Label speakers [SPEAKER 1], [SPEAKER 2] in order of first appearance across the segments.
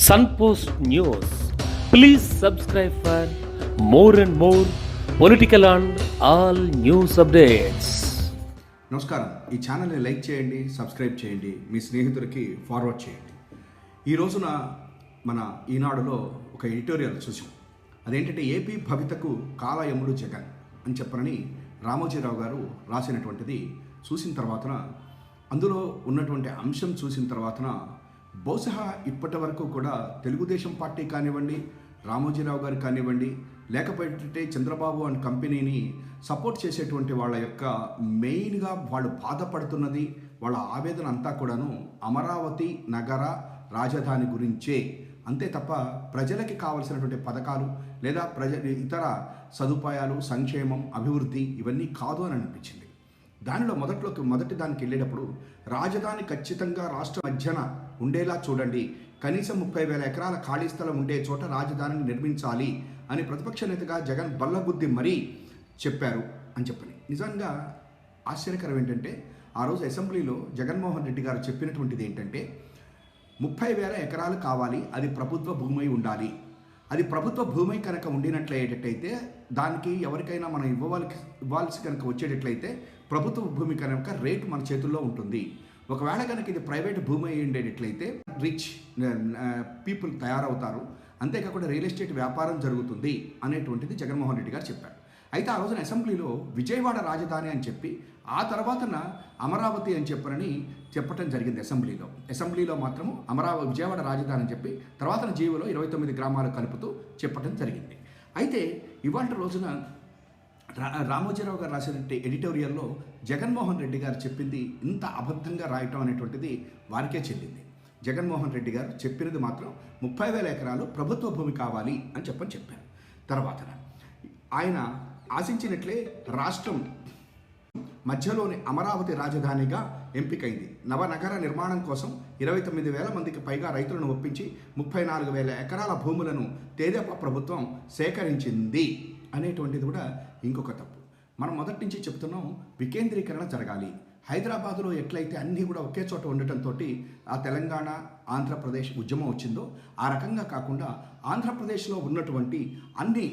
[SPEAKER 1] Sunpost News. Please subscribe for more and more political and all news updates.
[SPEAKER 2] నమస్కారం. ఈ ఛానల్ని like చేయండి, subscribe చేయండి, మీ స్నేహితులకి ఫార్వర్డ్ చేయండి. ఈ రోజున మన ఈనాడులో ఒక ఎడిటోరియల్ చూసాం. అదేంటంటే ఏపీ భవితకు కాలయముడు జగన్ అని చెప్పనని రామోజీరావు గారు రాసినటువంటిది చూసిన తర్వాతన, అందులో ఉన్నటువంటి అంశం చూసిన తర్వాతన బహుశా ఇప్పటి వరకు కూడా తెలుగుదేశం పార్టీ కానివ్వండి, రామోజీరావు గారు కానివ్వండి, లేకపోతే చంద్రబాబు అండ్ కంపెనీని సపోర్ట్ చేసేటువంటి వాళ్ళ యొక్క మెయిన్గా వాళ్ళు బాధపడుతున్నది, వాళ్ళ ఆవేదన అంతా కూడాను అమరావతి నగర రాజధాని గురించే. అంతే తప్ప ప్రజలకి కావలసినటువంటి పథకాలు లేదా ఇతర సదుపాయాలు, సంక్షేమం, అభివృద్ధి ఇవన్నీ కాదు అని అనిపించింది. దానిలో మొదటి దానికి వెళ్ళేటప్పుడు రాజధాని ఖచ్చితంగా రాష్ట్ర మధ్యన ఉండేలా చూడండి, కనీసం 30,000 ఎకరాల ఖాళీ స్థలం ఉండే చోట రాజధానిని నిర్మించాలి అని ప్రతిపక్ష నేతగా జగన్ బల్లగుద్ది మరీ చెప్పారు అని చెప్పని. నిజంగా ఆశ్చర్యకరం ఏంటంటే, ఆ రోజు అసెంబ్లీలో జగన్మోహన్ రెడ్డి గారు చెప్పినటువంటిది ఏంటంటే 30,000 ఎకరాలు కావాలి, అది ప్రభుత్వ భూమి ఉండాలి. అది ప్రభుత్వ భూమి కనుక ఉండినట్లయితే దానికి ఎవరికైనా మనం ఇవ్వాల్సి కనుక వచ్చేటట్లయితే ప్రభుత్వ భూమి కనుక రేటు మన చేతుల్లో ఉంటుంది. ఒకవేళ కనుక ఇది ప్రైవేట్ భూమి ఉండేటట్లయితే రిచ్ పీపుల్ తయారవుతారు, అంతేకాకుండా రియల్ ఎస్టేట్ వ్యాపారం జరుగుతుంది అనేటువంటిది జగన్మోహన్ రెడ్డి గారు చెప్పారు. అయితే ఆ రోజున అసెంబ్లీలో విజయవాడ రాజధాని అని చెప్పి, ఆ తర్వాతన అమరావతి అని చెప్పటం జరిగింది. అసెంబ్లీలో మాత్రము విజయవాడ రాజధాని అని చెప్పి, తర్వాత జీవోలో 29 గ్రామాలు కలుపుతూ చెప్పటం జరిగింది. అయితే ఇవాళ రోజున రామోజీరావు గారు రాసిన ఎడిటోరియల్లో జగన్మోహన్ రెడ్డి గారు చెప్పింది ఇంత అబద్ధంగా రాయటం అనేటువంటిది వారికే చెల్లింది. జగన్మోహన్ రెడ్డి గారు చెప్పినది మాత్రం 30,000 ఎకరాలు ప్రభుత్వ భూమి కావాలి అని చెప్పారు. తర్వాత ఆయన ఆశించినట్లే రాష్ట్రం మధ్యలోని అమరావతి రాజధానిగా ఎంపికైంది. నవనగర నిర్మాణం కోసం 29,000 మందికి పైగా రైతులను ఒప్పించి 34,000 ఎకరాల భూములను తెదేపా ప్రభుత్వం సేకరించింది అనేటువంటిది కూడా ఇంకొక తప్పు. మనం మొదటి నుంచి చెప్తున్నాం, వికేంద్రీకరణ జరగాలి. హైదరాబాదులో ఎట్లయితే అన్నీ కూడా ఒకే చోట ఉండటంతో ఆ తెలంగాణ, ఆంధ్రప్రదేశ్ ఉద్యమం వచ్చిందో, ఆ రకంగా కాకుండా ఆంధ్రప్రదేశ్లో ఉన్నటువంటి అన్ని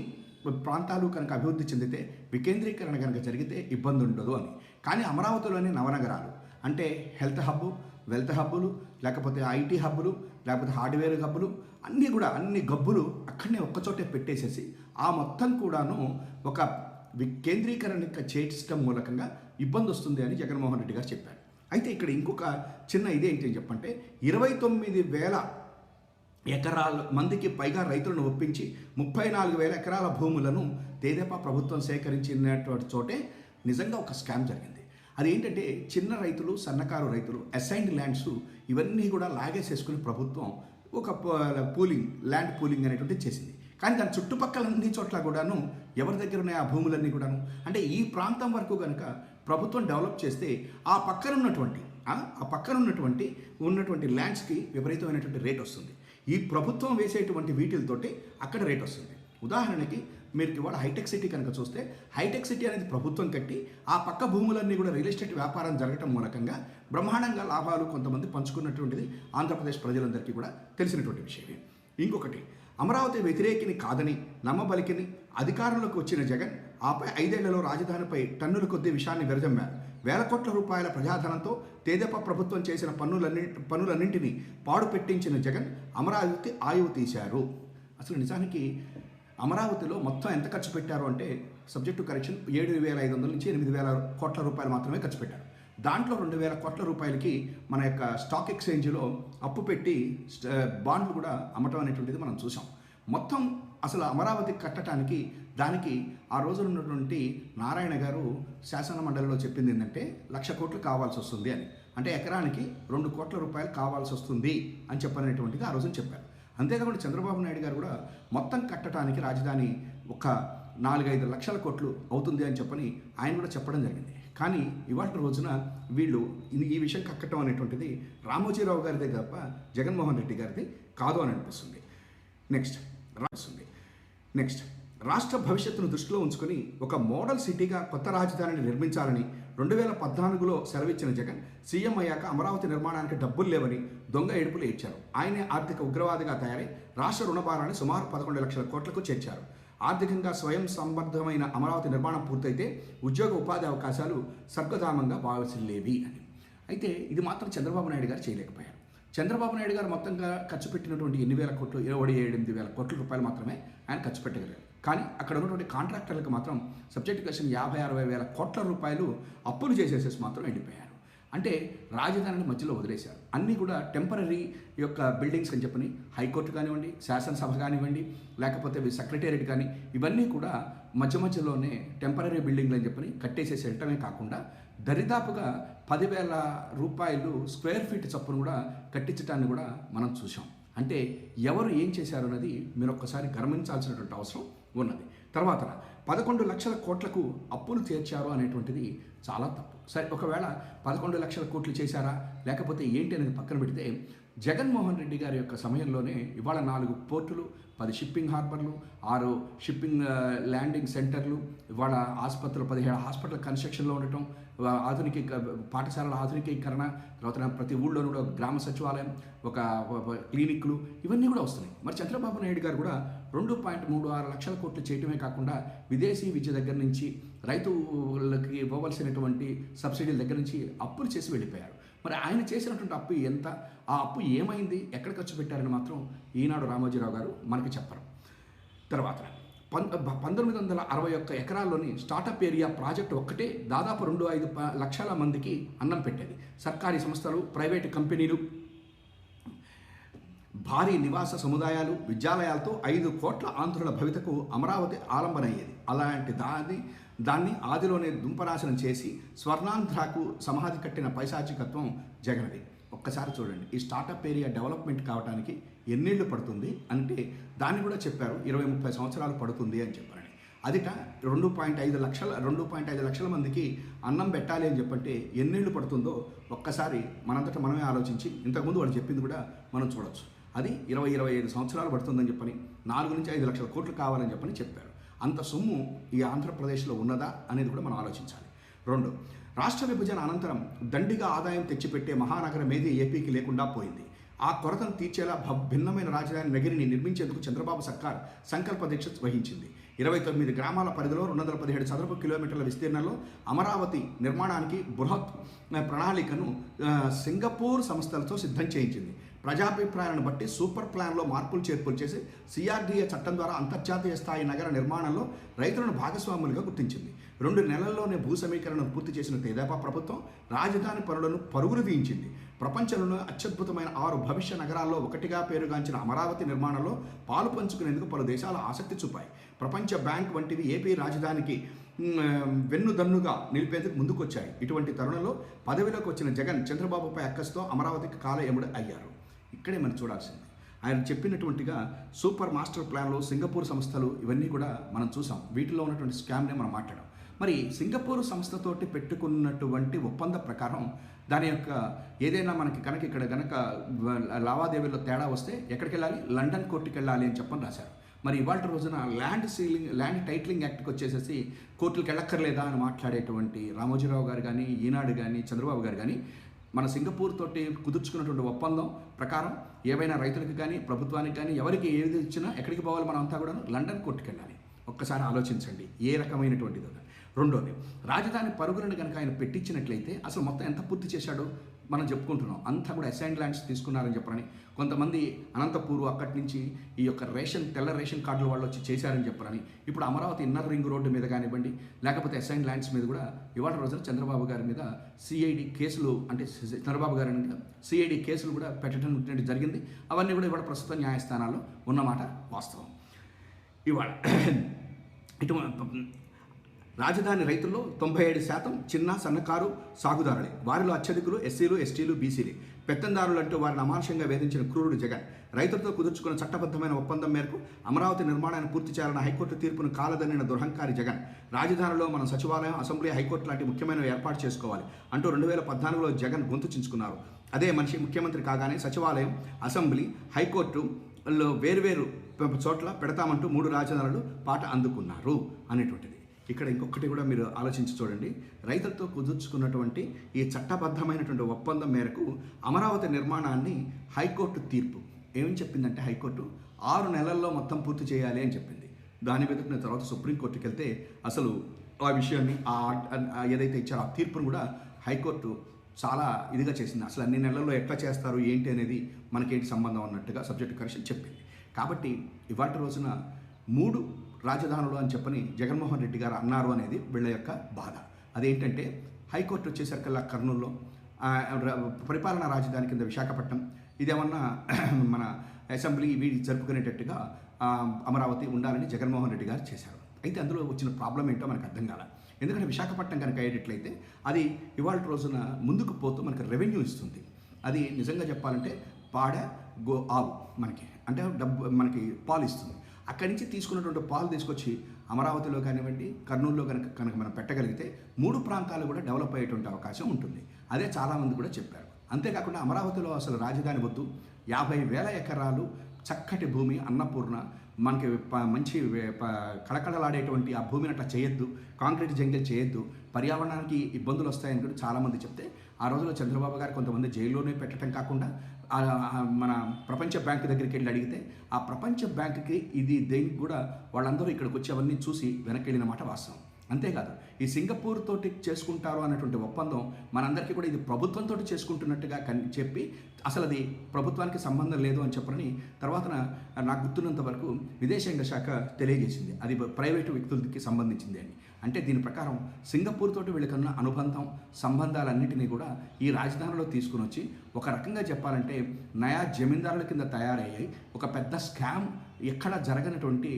[SPEAKER 2] ప్రాంతాలు కనుక అభివృద్ధి చెందితే, వికేంద్రీకరణ కనుక జరిగితే ఇబ్బంది ఉండదు అని. కానీ అమరావతిలోని నవనగరాలు అంటే హెల్త్ హబ్బు, వెల్త్ హబ్బులు, లేకపోతే ఐటీ హబ్బులు, లేకపోతే హార్డ్వేర్ హబ్బులు, అన్ని గబ్బులు అక్కడనే ఒక్కచోటే పెట్టేసేసి ఆ మొత్తం కూడాను ఒక వికేంద్రీకరణ చేయడం మూలకంగా ఇబ్బంది వస్తుంది అని జగన్మోహన్ రెడ్డి గారు చెప్పారు. అయితే ఇక్కడ ఇంకొక చిన్న ఇదేంటి అని చెప్పంటే, 29,000 ఎకరాల మందికి పైగా రైతులను ఒప్పించి 34,000 ఎకరాల భూములను తెదేపా ప్రభుత్వం సేకరించినటువంటి చోటే నిజంగా ఒక స్కామ్ జరిగింది. అదేంటంటే చిన్న రైతులు, సన్నకారు రైతులు, అసైన్డ్ ల్యాండ్స్ ఇవన్నీ కూడా లాగేసేసుకుని ప్రభుత్వం ఒక ల్యాండ్ పూలింగ్ అనేటువంటిది చేసింది. కానీ దాని చుట్టుపక్కల అన్ని చోట్ల కూడాను ఎవరి దగ్గర ఉన్నాయి ఆ భూములన్నీ కూడాను. అంటే ఈ ప్రాంతం వరకు కనుక ప్రభుత్వం డెవలప్ చేస్తే ఆ పక్కన ఉన్నటువంటి ల్యాండ్స్కి విపరీతమైనటువంటి రేట్ వస్తుంది. ఈ ప్రభుత్వం వేసేటువంటి వీటితోటి అక్కడ రేట్ వస్తుంది. ఉదాహరణకి మీరు ఇవాళ హైటెక్ సిటీ కనుక చూస్తే, హైటెక్ సిటీ అనేది ప్రభుత్వం కట్టి ఆ పక్క భూములన్నీ కూడా రియల్ ఎస్టేట్ వ్యాపారం జరగటం మూలకంగా బ్రహ్మాండంగా లాభాలు కొంతమంది పంచుకున్నటువంటిది ఆంధ్రప్రదేశ్ ప్రజలందరికీ కూడా తెలిసినటువంటి విషయమే. ఇంకొకటి, అమరావతి వ్యతిరేకిని కాదని నమ్మబలికిని అధికారంలోకి వచ్చిన జగన్ ఆపై 5 ఏళ్లలో రాజధానిపై టన్నుల కొద్దీ విషయాన్ని విరజమ్మారు. వేల కోట్ల రూపాయల ప్రజాధనంతో తెదేపా ప్రభుత్వం చేసిన పన్నులన్నింటినీ పాడు పెట్టించిన జగన్ అమరావతి ఆయువు తీశారు. అసలు నిజానికి అమరావతిలో మొత్తం ఎంత ఖర్చు పెట్టారు అంటే, సబ్జెక్టు కరెక్షన్, 7,500 నుంచి 8,000 కోట్ల రూపాయలు మాత్రమే ఖర్చు పెట్టారు. దాంట్లో 2,000 కోట్ల రూపాయలకి మన యొక్క స్టాక్ ఎక్స్చేంజ్లో అప్పు పెట్టి బాండ్లు కూడా అమ్మటం అనేటువంటిది మనం చూసాం. మొత్తం అసలు అమరావతి కట్టడానికి దానికి ఆ రోజున ఉన్నటువంటి నారాయణ గారు శాసన మండలిలో చెప్పింది ఏంటంటే 1,00,000 కోట్లు కావాల్సి వస్తుంది అని. అంటే ఎకరానికి 2 కోట్ల రూపాయలు కావాల్సి వస్తుంది అని చెప్పనేటువంటిది ఆ రోజున చెప్పారు. అంతేకాకుండా చంద్రబాబు నాయుడు గారు కూడా మొత్తం కట్టడానికి రాజధాని ఒక 4-5 లక్షల కోట్లు అవుతుంది అని చెప్పని ఆయన కూడా చెప్పడం జరిగింది. కానీ ఇవాళ రోజున వీళ్ళు ఈ విషయం కక్కటం అనేటువంటిది రామోజీరావు గారిదే తప్ప జగన్మోహన్ రెడ్డి గారిది కాదు అని అనిపిస్తుంది. నెక్స్ట్ రాష్ట్ర భవిష్యత్తును దృష్టిలో ఉంచుకొని ఒక మోడల్ సిటీగా కొత్త రాజధానిని నిర్మించాలని 2014లో సెలవిచ్చిన జగన్ సీఎం అయ్యాక అమరావతి నిర్మాణానికి డబ్బులు లేవని దొంగ ఏడుపులు ఇచ్చారు. ఆయనే ఆర్థిక ఉగ్రవాదిగా తయారై రాష్ట్ర రుణభారాన్ని సుమారు 11 లక్షల కోట్లకు చేర్చారు. ఆర్థికంగా స్వయం సంబద్ధమైన అమరావతి నిర్మాణం పూర్తయితే ఉద్యోగ ఉపాధి అవకాశాలు స్వర్గధామంగా భావించలేవి అని. అయితే ఇది మాత్రం చంద్రబాబు నాయుడు గారు చేయలేకపోయారు. చంద్రబాబు నాయుడు గారు మొత్తంగా ఖర్చు పెట్టినటువంటి 8,000 కోట్లు 27,800 కోట్ల రూపాయలు మాత్రమే ఆయన ఖర్చు పెట్టగలిగారు. కానీ అక్కడ ఉన్నటువంటి కాంట్రాక్టర్లకు మాత్రం సబ్జెక్ట్ కోసం 50-60 వేల కోట్ల రూపాయలు అప్పులు చేసేసేసి మాత్రం ఎండిపోయారు. అంటే రాజధానిని మధ్యలో వదిలేశారు. అన్నీ కూడా టెంపరీ యొక్క బిల్డింగ్స్ అని చెప్పని హైకోర్టు కానివ్వండి, శాసనసభ కానివ్వండి, లేకపోతే సెక్రటేరియట్ కానీ ఇవన్నీ కూడా మధ్యలోనే టెంపరీ బిల్డింగ్లు అని చెప్పని కట్టేసేసి వెళ్ళటమే కాకుండా దరిదాపుగా 10,000 రూపాయలు స్క్వేర్ ఫీట్ చొప్పున కూడా కట్టించడాన్ని కూడా మనం చూసాం. అంటే ఎవరు ఏం చేశారు అన్నది మీరు ఒక్కసారి గమనించాల్సినటువంటి అవసరం ఉన్నది. తర్వాత 11 లక్షల కోట్లకు అప్పులు తీర్చారు అనేటువంటిది చాలా తప్పు. సరే, ఒకవేళ 11 లక్షల కోట్లు చేశారా లేకపోతే ఏంటి అనేది పక్కన పెడితే జగన్మోహన్ రెడ్డి గారి యొక్క సమయంలోనే ఇవాళ 4 పోర్టులు, 10 షిప్పింగ్ హార్బర్లు, 6 షిప్పింగ్ ల్యాండింగ్ సెంటర్లు, ఇవాళ ఆసుపత్రులు 17 హాస్పిటల్ కన్స్ట్రక్షన్లో ఉండటం, పాఠశాలల ఆధునికీకరణ, తర్వాత ప్రతి ఊళ్ళోనూ కూడా గ్రామ సచివాలయం, ఒక క్లినిక్లు ఇవన్నీ కూడా వస్తున్నాయి. మరి చంద్రబాబు నాయుడు గారు కూడా 2.36 లక్షల కోట్లు చేయటమే కాకుండా విదేశీ విద్య దగ్గర నుంచి రైతులకి ఇవ్వవలసినటువంటి సబ్సిడీల దగ్గర నుంచి అప్పులు చేసి వెళ్ళిపోయారు. మరి ఆయన చేసినటువంటి అప్పు ఎంత, ఆ అప్పు ఏమైంది, ఎక్కడ ఖర్చు పెట్టారని మాత్రం ఈనాడు రామోజీరావు గారు మనకి చెప్పరు. తర్వాత 1961 ఎకరాల్లోని స్టార్టప్ ఏరియా ప్రాజెక్టు ఒక్కటే దాదాపు 2-5 లక్షల మందికి అన్నం పెట్టేది. సర్కారీ సంస్థలు, ప్రైవేటు కంపెనీలు, భారీ నివాస సముదాయాలు, విద్యాలయాలతో 5 కోట్ల ఆంధ్రుల భవితకు అమరావతి ఆలంబన అయ్యేది. అలాంటి దాన్ని ఆదిలోనే దుంపనాశనం చేసి స్వర్ణాంధ్రకు సమాధి కట్టిన పైశాచికత్వం జగన్ది. ఒక్కసారి చూడండి, ఈ స్టార్టప్ ఏరియా డెవలప్మెంట్ కావడానికి ఎన్నేళ్ళు పడుతుంది అంటే దాన్ని కూడా చెప్పారు, 20-30 సంవత్సరాలు పడుతుంది అని చెప్పారని. అదిట 2.5 లక్షల మందికి అన్నం పెట్టాలి అని చెప్పంటే ఎన్నేళ్ళు పడుతుందో ఒక్కసారి మనంతటా మనమే ఆలోచించి ఇంతకుముందు వాళ్ళు చెప్పింది కూడా మనం చూడొచ్చు. అది 20-25 సంవత్సరాలు పడుతుందని చెప్పని 4-5 లక్షల కోట్లు కావాలని చెప్పని చెప్పారు. అంత సొమ్ము ఈ ఆంధ్రప్రదేశ్లో ఉన్నదా అనేది కూడా మనం ఆలోచించాలి. 2, రాష్ట్ర విభజన అనంతరం దండిగా ఆదాయం తెచ్చిపెట్టే మహానగరం ఏది ఏపీకి లేకుండా పోయింది. ఆ కొరతను తీర్చేలా భిన్నమైన రాజధాని నగరిని నిర్మించేందుకు చంద్రబాబు సర్కార్ సంకల్ప దీక్ష వహించింది. 29 గ్రామాల పరిధిలో 217 చదరపు కిలోమీటర్ల విస్తీర్ణంలో అమరావతి నిర్మాణానికి బృహత్ ప్రణాళికను సింగపూర్ సంస్థలతో సిద్ధం చేయించింది. ప్రజాభిప్రాయాలను బట్టి సూపర్ ప్లాన్లో మార్పులు చేర్పులు చేసి CRDA చట్టం ద్వారా అంతర్జాతీయ స్థాయి నగర నిర్మాణంలో రైతులను భాగస్వాములుగా గుర్తించింది. 2 నెలల్లోనే భూ సమీకరణను పూర్తి చేసిన తెదేపా ప్రభుత్వం రాజధాని పనులను పరుగులు తీయించింది. ప్రపంచంలోనే అత్యద్భుతమైన 6 భవిష్య నగరాల్లో ఒకటిగా పేరుగాంచిన అమరావతి నిర్మాణంలో పాలు పంచుకునేందుకు పలు దేశాలు ఆసక్తి చూపాయి. ప్రపంచ బ్యాంక్ వంటివి ఏపీ రాజధానికి వెన్నుదన్నుగా నిలిపేందుకు ముందుకొచ్చాయి. ఇటువంటి తరుణంలో పదవిలోకి వచ్చిన జగన్ చంద్రబాబుపై అక్కస్తో అమరావతికి కాలయముడు అయ్యారు. ఇక్కడే మనం చూడాల్సింది. ఆయన చెప్పినటువంటిగా సూపర్ మాస్టర్ ప్లాన్లు, సింగపూర్ సంస్థలు ఇవన్నీ కూడా మనం చూసాం. వీటిలో ఉన్నటువంటి స్కామ్నే మనం మాట్లాడాం. మరి సింగపూర్ సంస్థతోటి పెట్టుకున్నటువంటి ఒప్పంద ప్రకారం దాని యొక్క ఏదైనా మనకి ఇక్కడ లావాదేవీల్లో తేడా వస్తే ఎక్కడికి వెళ్ళాలి, లండన్ కోర్టుకి వెళ్ళాలి అని చెప్పని రాశారు. మరి ఇవాళ రోజున ల్యాండ్ టైటిలింగ్ యాక్ట్కి వచ్చేసేసి కోర్టులకు వెళ్ళక్కర్లేదా అని మాట్లాడేటువంటి రామోజీరావు గారు కానీ, ఈనాడు కానీ, చంద్రబాబు గారు కానీ మన సింగపూర్ తోటి కుదుర్చుకున్నటువంటి ఒప్పందం ప్రకారం ఏవైనా రైతులకు కానీ, ప్రభుత్వానికి కానీ, ఎవరికి ఏది ఇచ్చినా ఎక్కడికి పోవాలి, మనం అంతా కూడా లండన్ కోర్టుకి వెళ్ళాలి. ఒక్కసారి ఆలోచించండి ఏ రకమైనటువంటిదో. 2, రాజధాని పరుగులను కనుక ఆయన పెట్టించినట్లయితే అసలు మొత్తం ఎంత పూర్తి చేశాడో మనం చెప్పుకుంటున్నాం. అంతా కూడా అసైన్డ్ ల్యాండ్స్ తీసుకున్నారని చెప్పరని, కొంతమంది అనంతపూర్ అక్కడి నుంచి ఈ యొక్క తెల్ల రేషన్ కార్డుల వాళ్ళు వచ్చి చేశారని చెప్పరని, ఇప్పుడు అమరావతి ఇన్నర్ రింగ్ రోడ్డు మీద కానివ్వండి, లేకపోతే అసైన్డ్ ల్యాండ్స్ మీద కూడా ఇవాళ రోజున చంద్రబాబు గారి మీద సిఐడి కేసులు, అంటే చంద్రబాబు గారి మీద సిఐడి కేసులు కూడా పెట్టడం జరిగింది. అవన్నీ కూడా ఇవాళ ప్రస్తుత న్యాయస్థానాల్లో ఉన్నమాట వాస్తవం. ఇవాళ రాజధాని రైతుల్లో 97% చిన్న సన్నకారు సాగుదారులే. వారిలో అత్యధికులు ఎస్సీలు, ఎస్టీలు, బీసీలే. పెత్తందారులు అంటూ వారిని అమానుషంగా వేధించిన క్రూరుడు జగన్. రైతులతో కుదుర్చుకున్న చట్టబద్ధమైన ఒప్పందం మేరకు అమరావతి నిర్మాణాన్ని పూర్తి చేయాలన్న హైకోర్టు తీర్పును కాలదన్నిన దురహంకారి జగన్. రాజధానిలో మనం సచివాలయం, అసెంబ్లీ, హైకోర్టు లాంటి ముఖ్యమైనవి ఏర్పాటు చేసుకోవాలి అంటూ 2014లో జగన్ గొంతు చించుకున్నారు. అదే మనిషి ముఖ్యమంత్రి కాగానే సచివాలయం, అసెంబ్లీ, హైకోర్టులో వేర్వేరు చోట్ల పెడతామంటూ 3 రాజధానులు పాట అందుకున్నారు అనేటువంటిది. ఇక్కడ ఇంకొకటి కూడా మీరు ఆలోచించి చూడండి. రైతులతో కుదుర్చుకున్నటువంటి ఈ చట్టబద్ధమైనటువంటి ఒప్పందం మేరకు అమరావతి నిర్మాణాన్ని హైకోర్టు తీర్పు ఏమని చెప్పిందంటే, హైకోర్టు 6 నెలల్లో మొత్తం పూర్తి చేయాలి అని చెప్పింది. దాని మీద తర్వాత సుప్రీంకోర్టుకి వెళ్తే అసలు ఆ విషయాన్ని ఏదైతే ఇచ్చారో ఆ తీర్పును కూడా హైకోర్టు చాలా ఇదిగా చేసింది. అసలు అన్ని నెలల్లో ఎట్లా చేస్తారు ఏంటి అనేది మనకేంటి సంబంధం అన్నట్టుగా సబ్జెక్టు కమిషన్ చెప్పింది. కాబట్టి ఇవాటి రోజున 3 రాజధానులు అని చెప్పని జగన్మోహన్ రెడ్డి గారు అన్నారు అనేది వీళ్ళ యొక్క బాధ. అదేంటంటే హైకోర్టు వచ్చేసరికల్లా కర్నూలులో పరిపాలనా రాజధాని కింద విశాఖపట్నం, ఇదేమన్నా మన అసెంబ్లీ వీడి జరుపుకునేటట్టుగా అమరావతి ఉండాలని జగన్మోహన్ రెడ్డి గారు చేశారు. అయితే అందులో వచ్చిన ప్రాబ్లం ఏంటో మనకు అర్థం కాల. ఎందుకంటే విశాఖపట్నం కనుక అయ్యేటట్లయితే అది ఇవాళ రోజున ముందుకు పోతూ మనకు రెవెన్యూ ఇస్తుంది. అది నిజంగా చెప్పాలంటే పాడ ఆవు మనకి అంటే డబ్బు మనకి పాలు ఇస్తుంది. అక్కడి నుంచి తీసుకున్నటువంటి పాలు తీసుకొచ్చి అమరావతిలో కానివ్వండి, కర్నూలులో కనుక మనం పెట్టగలిగితే 3 ప్రాంతాలు కూడా డెవలప్ అయ్యేటువంటి అవకాశం ఉంటుంది. అదే చాలామంది కూడా చెప్పారు. అంతేకాకుండా అమరావతిలో అసలు రాజధాని వద్దు, 50,000 ఎకరాలు చక్కటి భూమి అన్నపూర్ణ మనకి మంచి కళకళలాడేటువంటి ఆ భూమిని అట్లా చేయొద్దు, కాంక్రీట్ జంగిల్ చేయొద్దు, పర్యావరణానికి ఇబ్బందులు వస్తాయని కూడా చాలామంది చెప్తే ఆ రోజులో చంద్రబాబు గారు కొంతమంది జైల్లోనే పెట్టడం కాకుండా మన ప్రపంచ బ్యాంక్ దగ్గరికి వెళ్ళి అడిగితే ఆ ప్రపంచ బ్యాంకుకి ఇది దేనికి కూడా వాళ్ళందరూ ఇక్కడికి వచ్చి అవన్నీ చూసి వెనక్కి వెళ్ళిన మాట వాస్తవం. అంతేకాదు ఈ సింగపూర్ తోటి చేసుకుంటారు అన్నటువంటి ఒప్పందం మనందరికీ కూడా ఇది ప్రభుత్వంతో చేసుకుంటున్నట్టుగా చెప్పి అసలు అది ప్రభుత్వానికి సంబంధం లేదు అని చెప్పని తర్వాత నాకు గుర్తున్నంత వరకు విదేశాంగ శాఖ తెలియజేసింది అది ప్రైవేటు వ్యక్తులకి సంబంధించింది అని. అంటే దీని ప్రకారం సింగపూర్ తోటి వీళ్ళకన్నా అనుబంధం సంబంధాలన్నింటినీ కూడా ఈ రాజధానిలో తీసుకుని వచ్చి ఒక రకంగా చెప్పాలంటే నయా జమీందారుల కింద తయారయ్యాయి. ఒక పెద్ద స్కామ్ ఎక్కడ జరగనటువంటి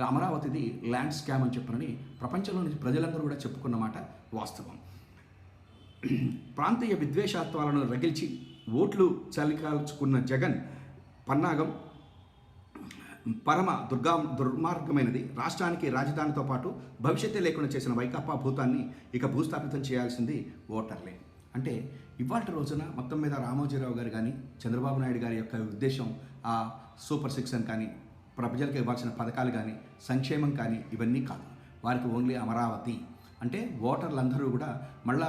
[SPEAKER 2] అమరావతిది ల్యాండ్ స్కామ్ అని చెప్పనని ప్రపంచంలోని ప్రజలందరూ కూడా చెప్పుకున్నమాట వాస్తవం. ప్రాంతీయ విద్వేషాత్వాలను రగిల్చి ఓట్లు చలికాల్చుకున్న జగన్ పన్నాగం పరమ దుర్మార్గమైనది. రాష్ట్రానికి రాజధానితో పాటు భవిష్యత్తే లేకుండా చేసిన వైకాపా భూతాన్ని ఇక భూస్థాపితం చేయాల్సింది ఓటర్లే. అంటే ఇవాళ రోజున మొత్తం మీద రామోజీరావు గారు కానీ చంద్రబాబు నాయుడు గారి యొక్క ఉద్దేశం ఆ సూపర్ 6 అని కానీ ప్రజలకు ఇవ్వాల్సిన పథకాలు కానీ సంక్షేమం కానీ ఇవన్నీ కాదు. వారికి ఓన్లీ అమరావతి అంటే ఓటర్లందరూ కూడా మళ్ళా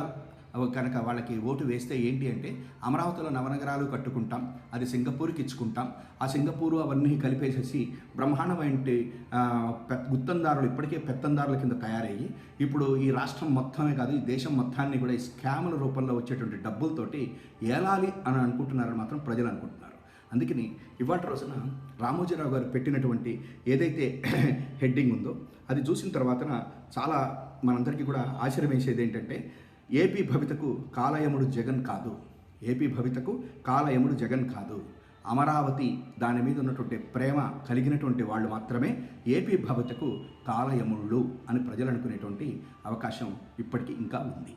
[SPEAKER 2] కనుక వాళ్ళకి ఓటు వేస్తే ఏంటి అంటే అమరావతిలో నవనగరాలు కట్టుకుంటాం, అది సింగపూర్కి ఇచ్చుకుంటాం, ఆ సింగపూరు అవన్నీ కలిపేసేసి బ్రహ్మాండమైన గుత్తందారులు ఇప్పటికే పెత్తందారుల కింద తయారయ్యి ఇప్పుడు ఈ రాష్ట్రం మొత్తమే కాదు ఈ దేశం మొత్తాన్ని కూడా ఈ స్కాముల రూపంలో వచ్చేటువంటి డబ్బులతోటి ఏలాలి అని అనుకుంటున్నారని మాత్రం ప్రజలు అనుకుంటున్నారు. అందుకని ఇవాటి రోజున రామోజీరావు గారు పెట్టినటువంటి ఏదైతే హెడ్డింగ్ ఉందో అది చూసిన తర్వాత చాలా మనందరికీ కూడా ఆశ్చర్యం వేసేది ఏంటంటే ఏపీ భవితకు కాలయముడు జగన్ కాదు, ఏపీ భవితకు కాలయముడు జగన్ కాదు, అమరావతి దాని మీద ఉన్నటువంటి ప్రేమ కలిగినటువంటి వాళ్ళు మాత్రమే ఏపీ భవితకు కాలయముళ్ళు అని ప్రజలు అనుకునేటువంటి అవకాశం ఇప్పటికీ ఇంకా ఉంది.